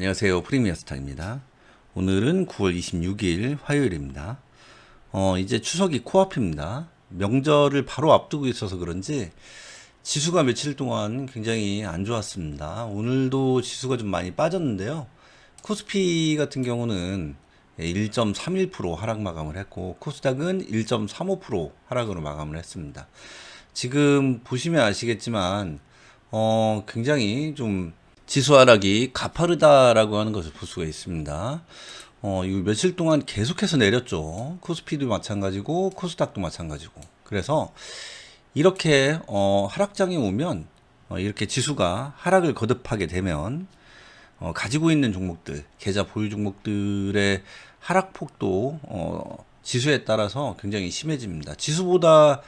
안녕하세요. 프리미어스탁입니다. 오늘은 9월 26일 화요일입니다. 이제 추석이 코앞입니다. 명절을 바로 앞두고 있어서 그런지 지수가 며칠 동안 굉장히 안 좋았습니다. 오늘도 지수가 좀 많이 빠졌는데요. 코스피 같은 경우는 1.31% 하락 마감을 했고, 코스닥은 1.35% 하락으로 마감을 했습니다. 지금 보시면 아시겠지만, 굉장히 좀 지수 하락이 가파르다라고 하는 것을 볼 수가 있습니다. 이 며칠 동안 계속해서 내렸죠. 코스피도 마찬가지고 코스닥도 마찬가지고. 그래서 이렇게 하락장이 오면 이렇게 지수가 하락을 거듭하게 되면 가지고 있는 종목들, 계좌 보유 종목들의 하락폭도 지수에 따라서 굉장히 심해집니다. 지수보다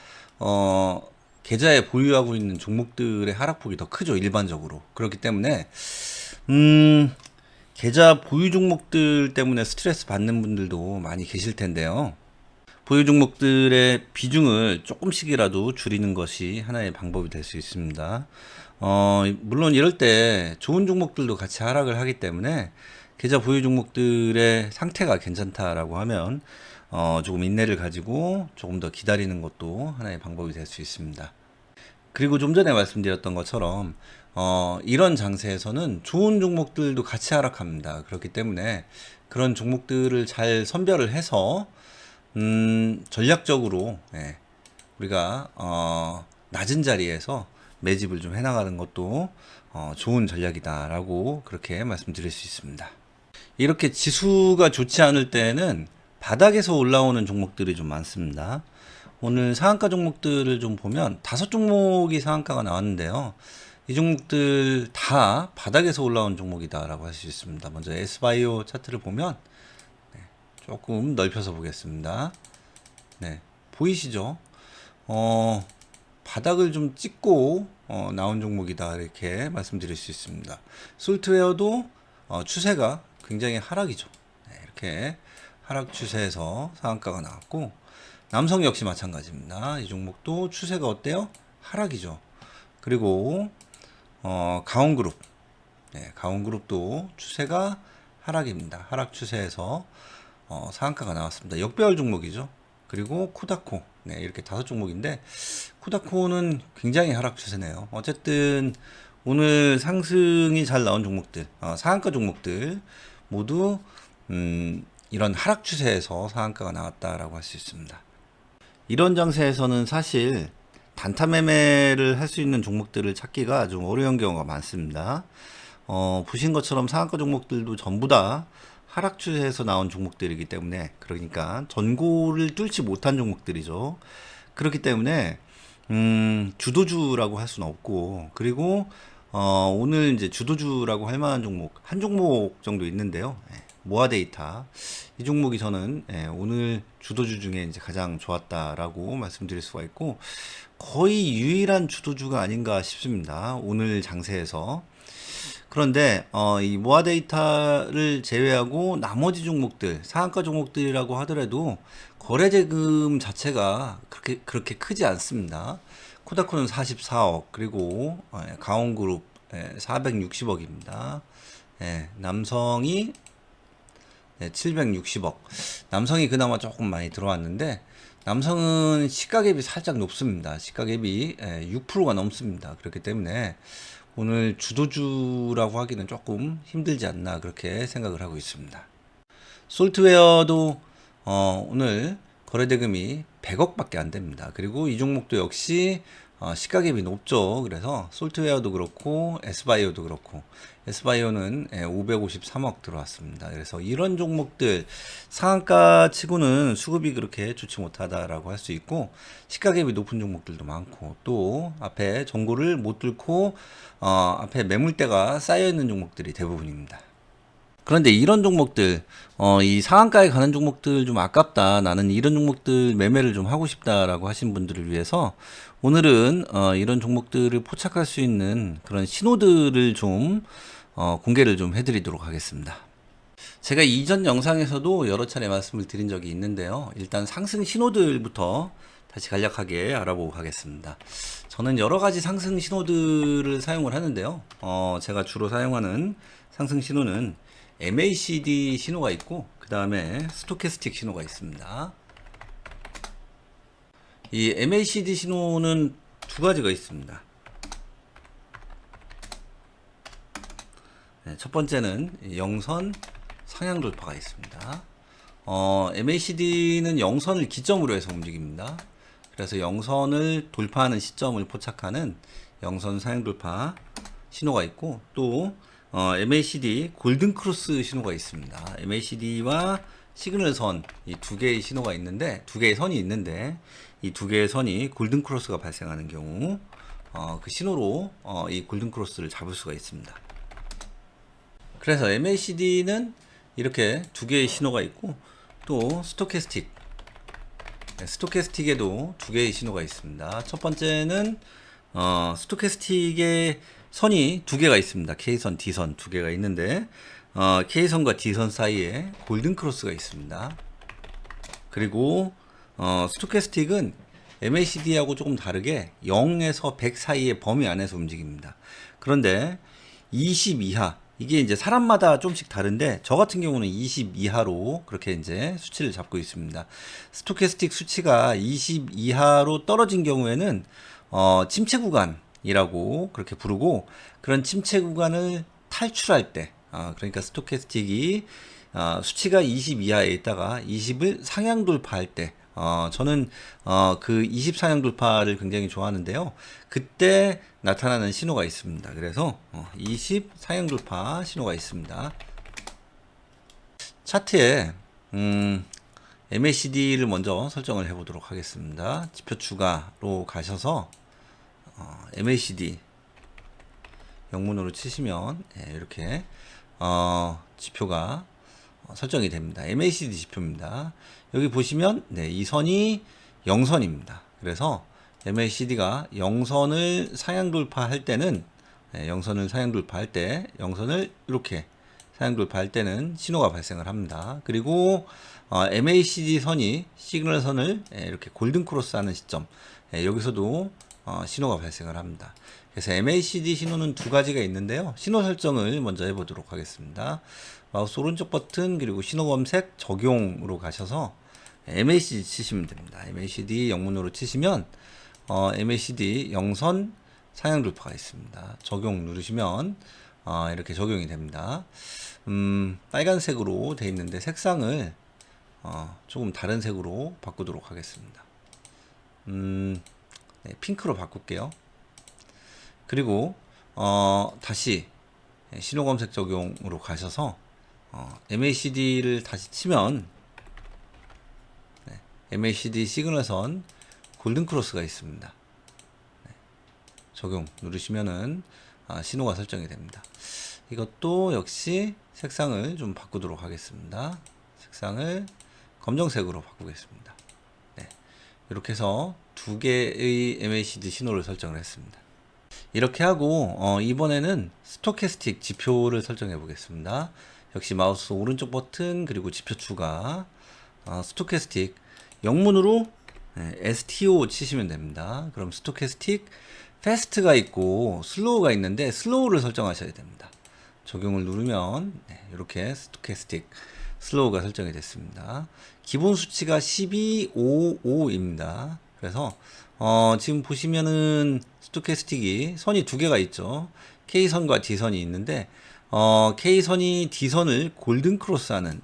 계좌에 보유하고 있는 종목들의 하락폭이 더 크죠, 일반적으로. 그렇기 때문에 계좌 보유 종목들 때문에 스트레스 받는 분들도 많이 계실 텐데요. 보유 종목들의 비중을 조금씩이라도 줄이는 것이 하나의 방법이 될 수 있습니다. 물론 이럴 때 좋은 종목들도 같이 하락을 하기 때문에 계좌 보유 종목들의 상태가 괜찮다라고 하면 조금 인내를 가지고 조금 더 기다리는 것도 하나의 방법이 될 수 있습니다. 그리고 좀 전에 말씀드렸던 것처럼 이런 장세에서는 좋은 종목들도 같이 하락합니다. 그렇기 때문에 그런 종목들을 잘 선별을 해서 전략적으로 우리가 낮은 자리에서 매집을 좀 해나가는 것도 좋은 전략이다라고 그렇게 말씀드릴 수 있습니다. 이렇게 지수가 좋지 않을 때는 바닥에서 올라오는 종목들이 좀 많습니다. 오늘 상한가 종목들을 좀 보면 5종목이 상한가가 나왔는데요. 이 종목들 다 바닥에서 올라온 종목이다라고 할 수 있습니다. 먼저 S바이오 차트를 보면 조금 넓혀서 보겠습니다. 네, 보이시죠? 바닥을 좀 찍고 나온 종목이다 이렇게 말씀드릴 수 있습니다. 솔트웨어도 추세가 굉장히 하락이죠. 네, 이렇게 하락 추세에서 상한가가 나왔고, 남성 역시 마찬가지입니다. 이 종목도 추세가 어때요? 하락이죠. 그리고 가온그룹, 네, 가온그룹도 추세가 하락입니다. 하락 추세에서 상한가가 나왔습니다. 역배열 종목이죠. 그리고 코다코, 네, 이렇게 5종목인데 코다코는 굉장히 하락 추세네요. 어쨌든 오늘 상승이 잘 나온 종목들, 상한가 종목들 모두 이런 하락 추세에서 상한가가 나왔다라고 할 수 있습니다. 이런 장세에서는 사실 단타 매매를 할 수 있는 종목들을 찾기가 좀 어려운 경우가 많습니다. 보신 것처럼 상한가 종목들도 전부 다 하락 추세에서 나온 종목들이기 때문에, 그러니까 전고를 뚫지 못한 종목들이죠. 그렇기 때문에 주도주라고 할 수는 없고, 그리고 오늘 이제 주도주라고 할 만한 종목 한 종목 정도 있는데요. 모아데이터, 이 종목이 저는 오늘 주도주 중에 이제 가장 좋았다라고 말씀드릴 수가 있고, 거의 유일한 주도주가 아닌가 싶습니다. 오늘 장세에서. 그런데 이 모아데이터를 제외하고 나머지 종목들, 상한가 종목들이라고 하더라도 거래대금 자체가 그렇게 크지 않습니다. 코다코는 44억, 그리고 가온그룹 460억입니다. 남성이 760억. 남성이 그나마 조금 많이 들어왔는데, 남성은 시가갭이 살짝 높습니다. 시가갭이 6%가 넘습니다. 그렇기 때문에 오늘 주도주라고 하기는 조금 힘들지 않나 그렇게 생각을 하고 있습니다. 솔트웨어도 오늘 거래대금이 100억밖에 안 됩니다. 그리고 이 종목도 역시 시가갭이 높죠. 그래서 솔트웨어도 그렇고 S바이오도 그렇고, S바이오는 553억 들어왔습니다. 그래서 이런 종목들 상한가 치고는 수급이 그렇게 좋지 못하다라고 할 수 있고, 시가갭이 높은 종목들도 많고, 또 앞에 전고를 못 뚫고 앞에 매물대가 쌓여 있는 종목들이 대부분입니다. 그런데 이런 종목들, 이 상한가에 가는 종목들 좀 아깝다, 나는 이런 종목들 매매를 좀 하고 싶다라고 하신 분들을 위해서 오늘은 이런 종목들을 포착할 수 있는 그런 신호들을 좀 공개를 좀 해드리도록 하겠습니다. 제가 이전 영상에서도 여러 차례 말씀을 드린 적이 있는데요. 일단 상승 신호들부터 다시 간략하게 알아보고 가겠습니다. 저는 여러 가지 상승 신호들을 사용을 하는데요. 제가 주로 사용하는 상승 신호는 MACD 신호가 있고, 그 다음에 스토캐스틱 신호가 있습니다. 이 MACD 신호는 두 가지가 있습니다. 네, 첫 번째는 영선 상향 돌파가 있습니다. MACD는 영선을 기점으로 해서 움직입니다. 그래서 영선을 돌파하는 시점을 포착하는 영선 상향 돌파 신호가 있고, 또 MACD 골든 크로스 신호가 있습니다. MACD와 시그널 선, 이 두 개의 신호가 있는데, 두 개의 선이 있는데, 이 두 개의 선이 골든 크로스가 발생하는 경우 그 신호로 이 골든 크로스를 잡을 수가 있습니다. 그래서 MACD는 이렇게 두 개의 신호가 있고, 또 스토캐스틱에도 두 개의 신호가 있습니다. 첫 번째는 스토캐스틱의 선이 두 개가 있습니다. K선, D선 두 개가 있는데, K선과 D선 사이에 골든 크로스가 있습니다. 그리고 스토캐스틱은 MACD하고 조금 다르게 0에서 100 사이의 범위 안에서 움직입니다. 그런데 20 이하, 이게 이제 사람마다 조금씩 다른데, 저 같은 경우는 20 이하로 그렇게 이제 수치를 잡고 있습니다. 스토캐스틱 수치가 20 이하로 떨어진 경우에는 침체 구간이라고 그렇게 부르고, 그런 침체 구간을 탈출할 때, 그러니까 스토캐스틱이 수치가 20 이하에 있다가 20을 상향 돌파할 때, 저는 그 20 상향 돌파를 굉장히 좋아하는데요. 그때 나타나는 신호가 있습니다. 그래서 20 상향 돌파 신호가 있습니다. 차트에 MACD를 먼저 설정을 해 보도록 하겠습니다. 지표 추가로 가셔서 MACD 영문으로 치시면 이렇게 지표가 설정이 됩니다. MACD 지표입니다. 여기 보시면 이 선이 0선입니다. 그래서 MACD가 0선을 상향 돌파할 때는, 0선을 상향 돌파할 때, 0선을 이렇게 상향 돌파할 때는 신호가 발생을 합니다. 그리고 MACD 선이 시그널 선을 이렇게 골든 크로스 하는 시점, 여기서도 신호가 발생을 합니다. 그래서 MACD 신호는 두 가지가 있는데요. 신호 설정을 먼저 해보도록 하겠습니다. 마우스 오른쪽 버튼, 그리고 신호 검색 적용으로 가셔서 MACD 치시면 됩니다. MACD 영문으로 치시면 MACD 영선 상향 돌파가 있습니다. 적용 누르시면 이렇게 적용이 됩니다. 빨간색으로 되어 있는데 색상을 조금 다른 색으로 바꾸도록 하겠습니다. 핑크로 바꿀게요. 그리고 다시 신호 검색 적용으로 가셔서 MACD를 다시 치면 MACD 시그널선 골든 크로스가 있습니다. 적용 누르시면은 신호가 설정이 됩니다. 이것도 역시 색상을 좀 바꾸도록 하겠습니다. 색상을 검정색으로 바꾸겠습니다. 이렇게 해서 두 개의 MACD 신호를 설정을 했습니다. 이렇게 하고 이번에는 스토캐스틱 지표를 설정해 보겠습니다. 역시 마우스 오른쪽 버튼, 그리고 지표 추가, 스토캐스틱 영문으로 STO 치시면 됩니다. 그럼 스토캐스틱 패스트가 있고 슬로우가 있는데 슬로우를 설정하셔야 됩니다. 적용을 누르면 이렇게 스토캐스틱 슬로우가 설정이 됐습니다. 기본 수치가 1255입니다. 그래서 지금 보시면은 스토캐스틱이 선이 두 개가 있죠. K선과 D선이 있는데 K선이 D선을 골든 크로스하는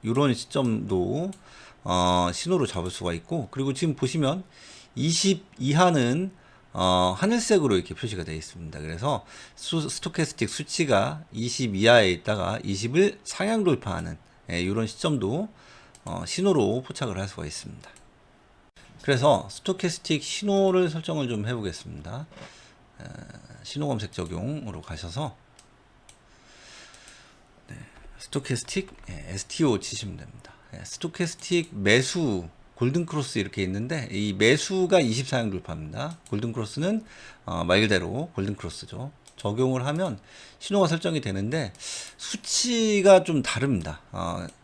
이런 시점도 신호로 잡을 수가 있고, 그리고 지금 보시면 20 이하는 하늘색으로 이렇게 표시가 되어 있습니다. 그래서 스토캐스틱 수치가 20 이하에 있다가 20을 상향 돌파하는 이런 시점도 신호로 포착을 할 수가 있습니다. 그래서 스토캐스틱 신호를 설정을 좀 해보겠습니다. 신호 검색 적용으로 가셔서 스토캐스틱 STO 치시면 됩니다. 스토캐스틱 매수 골든 크로스 이렇게 있는데, 이 매수가 24형 돌파입니다. 골든 크로스는 말 그대로 골든 크로스죠. 적용을 하면 신호가 설정이 되는데 수치가 좀 다릅니다.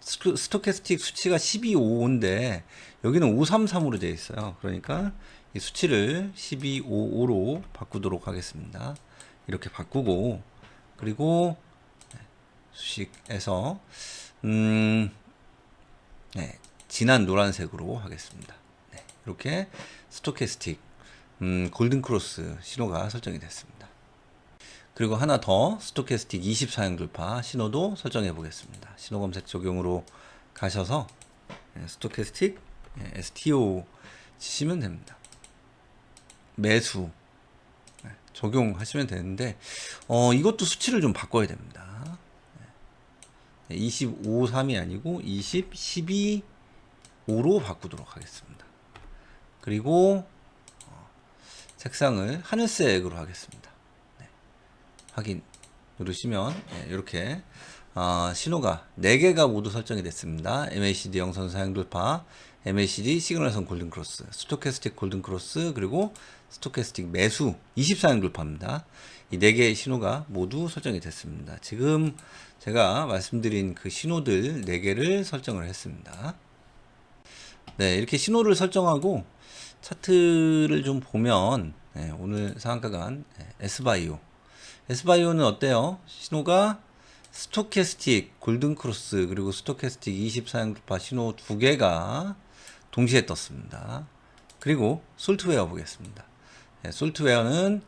스토캐스틱 수치가 1255인데 여기는 533으로 되어 있어요. 그러니까 이 수치를 1255로 바꾸도록 하겠습니다. 이렇게 바꾸고, 그리고 수식에서 네, 진한 노란색으로 하겠습니다. 네, 이렇게 스토캐스틱 골든크로스 신호가 설정이 됐습니다. 그리고 하나 더 스토캐스틱 24형 돌파 신호도 설정해 보겠습니다. 신호 검색 적용으로 가셔서 스토캐스틱 STO 치시면 됩니다. 매수 적용하시면 되는데 이것도 수치를 좀 바꿔야 됩니다. 25, 3이 아니고 20, 12, 5로 바꾸도록 하겠습니다. 그리고 색상을 하늘색으로 하겠습니다. 네. 확인 누르시면 이렇게 신호가 4개가 모두 설정이 됐습니다. MACD 영선 사용 돌파, MACD 시그널선 골든크로스, 스토캐스틱 골든크로스, 그리고 스토캐스틱 매수 24형 돌파입니다. 이 4개의 신호가 모두 설정이 됐습니다. 지금 제가 말씀드린 그 신호들 4개를 설정을 했습니다. 네, 이렇게 신호를 설정하고 차트를 좀 보면 오늘 상한가간 S바이오. S바이오는 어때요? 신호가 스토캐스틱 골든크로스 그리고 스토캐스틱 24형 돌파 신호 2개가 동시에 떴습니다. 그리고 솔트웨어 보겠습니다. 솔트웨어는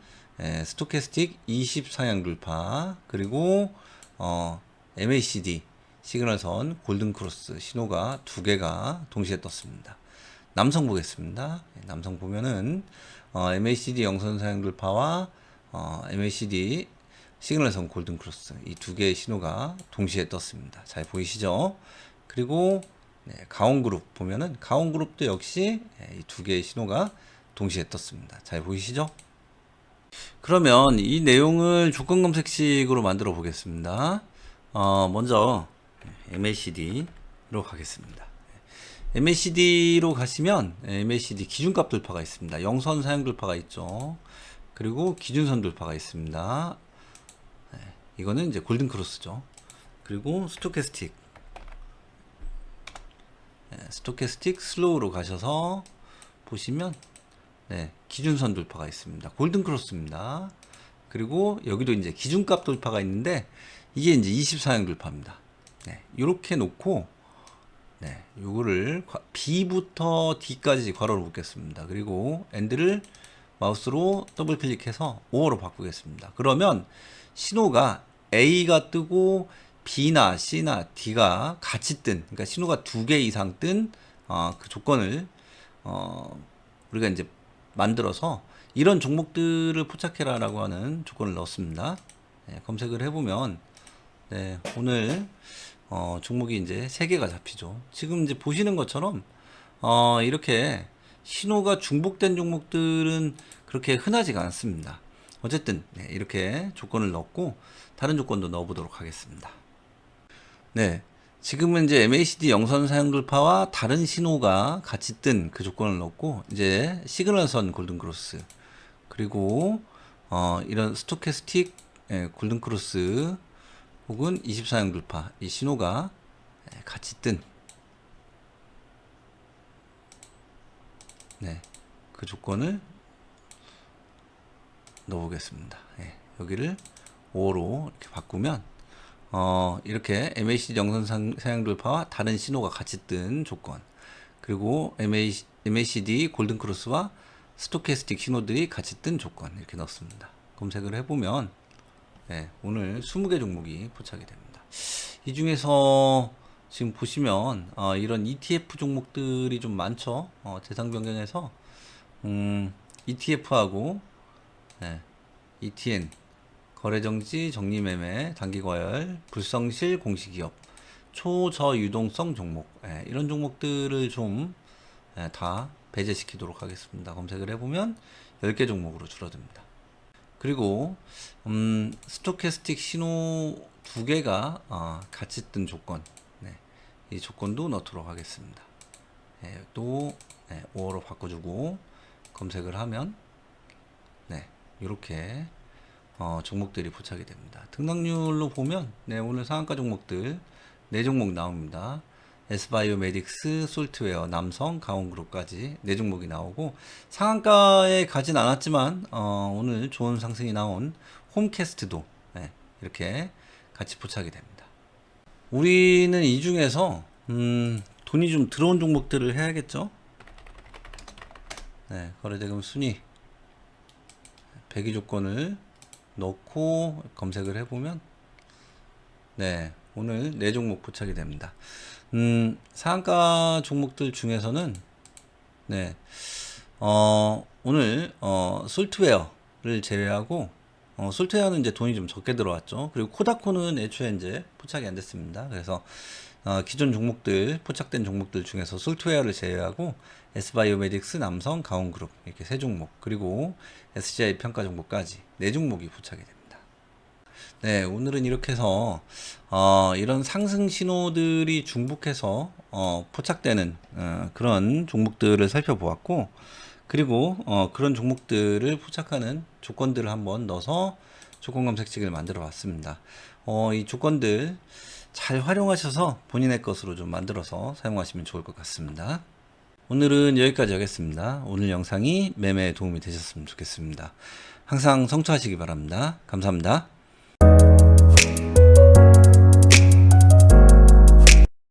스토캐스틱 24형 돌파 그리고 MACD 시그널선 골든크로스 신호가 2개가 동시에 떴습니다. 남성 보겠습니다. 남성 보면은 MACD 영선 사용 돌파와 MACD 시그널선 골든크로스 이 2개의 신호가 동시에 떴습니다. 잘 보이시죠? 그리고 가온그룹 보면은 가온그룹도 역시 이 2개의 신호가 동시에 떴습니다. 잘 보이시죠? 그러면 이 내용을 조건 검색식으로 만들어 보겠습니다. 먼저 MACD로 가겠습니다. MACD로 가시면 MACD 기준값 돌파가 있습니다. 영선 사용 돌파가 있죠. 그리고 기준선 돌파가 있습니다. 이거는 이제 골든크로스죠. 그리고 스토캐스틱 슬로우로 가셔서 보시면 기준선 돌파가 있습니다. 골든크로스입니다. 그리고 여기도 이제 기준값 돌파가 있는데 이게 이제 24형 돌파입니다. 이렇게 놓고 요거를 B부터 D까지 괄호로 묶겠습니다. 그리고 엔드를 마우스로 더블 클릭해서 5호로 바꾸겠습니다. 그러면 신호가 A가 뜨고 B나 C나 D가 같이 뜬, 그러니까 신호가 2개 이상 뜬 그 조건을 우리가 이제 만들어서 이런 종목들을 포착해라라고 하는 조건을 넣었습니다. 검색을 해보면 오늘 종목이 이제 3개가 잡히죠. 지금 이제 보시는 것처럼 이렇게 신호가 중복된 종목들은 그렇게 흔하지가 않습니다. 어쨌든 이렇게 조건을 넣고 다른 조건도 넣어보도록 하겠습니다. 지금은 이제 MACD 영선 사용 돌파와 다른 신호가 같이 뜬 그 조건을 넣고 이제 시그널선 골든크로스 그리고 이런 스토캐스틱 골든크로스 혹은 24형 돌파 이 신호가 같이 뜬 그 조건을 넣어보겠습니다. 여기를 5로 이렇게 바꾸면 이렇게 MACD 영선 사용 돌파와 다른 신호가 같이 뜬 조건 그리고 MACD 골든크로스와 스토캐스틱 신호들이 같이 뜬 조건 이렇게 넣습니다. 검색을 해보면 오늘 20개 종목이 포착이 됩니다. 이 중에서 지금 보시면 이런 ETF 종목들이 좀 많죠. 대상 변경해서 ETF하고 ETN 거래정지 정리매매 단기과열 불성실 공시기업 초저유동성 종목 이런 종목들을 좀 다 배제시키도록 하겠습니다. 검색을 해보면 10개 종목으로 줄어듭니다. 그리고 스토캐스틱 신호 2개가 같이 뜬 조건 이 조건도 넣도록 하겠습니다. 또 5호로 바꿔주고 검색을 하면 이렇게 종목들이 포착이 됩니다. 등락률로 보면 오늘 상한가 종목들 4종목 나옵니다. S바이오메딕스, 솔트웨어, 남성, 강원그룹까지 네 종목이 나오고 상한가에 가진 않았지만 오늘 좋은 상승이 나온 홈캐스트도 이렇게 같이 포착이 됩니다. 우리는 이 중에서 돈이 좀 들어온 종목들을 해야겠죠. 거래대금 순위 배기 조건을 넣고 검색을 해보면 오늘 네 종목 포착이 됩니다. 상한가 종목들 중에서는 오늘 솔트웨어를 제외하고 솔트웨어는 이제 돈이 좀 적게 들어왔죠. 그리고 코다코는 애초에 이제 포착이 안 됐습니다. 그래서 기존 종목들 포착된 종목들 중에서 솔트웨어를 제외하고 S바이오메딕스, 남성, 강원그룹 이렇게 세 종목 그리고 SGI 평가 종목까지 네 종목이 포착이 됩니다. 오늘은 이렇게 해서 이런 상승 신호들이 중복해서 포착되는 그런 종목들을 살펴보았고 그리고 그런 종목들을 포착하는 조건들을 한번 넣어서 조건 검색식을 만들어 봤습니다. 이 조건들 잘 활용하셔서 본인의 것으로 좀 만들어서 사용하시면 좋을 것 같습니다. 오늘은 여기까지 하겠습니다. 오늘 영상이 매매에 도움이 되셨으면 좋겠습니다. 항상 성투하시기 바랍니다. 감사합니다.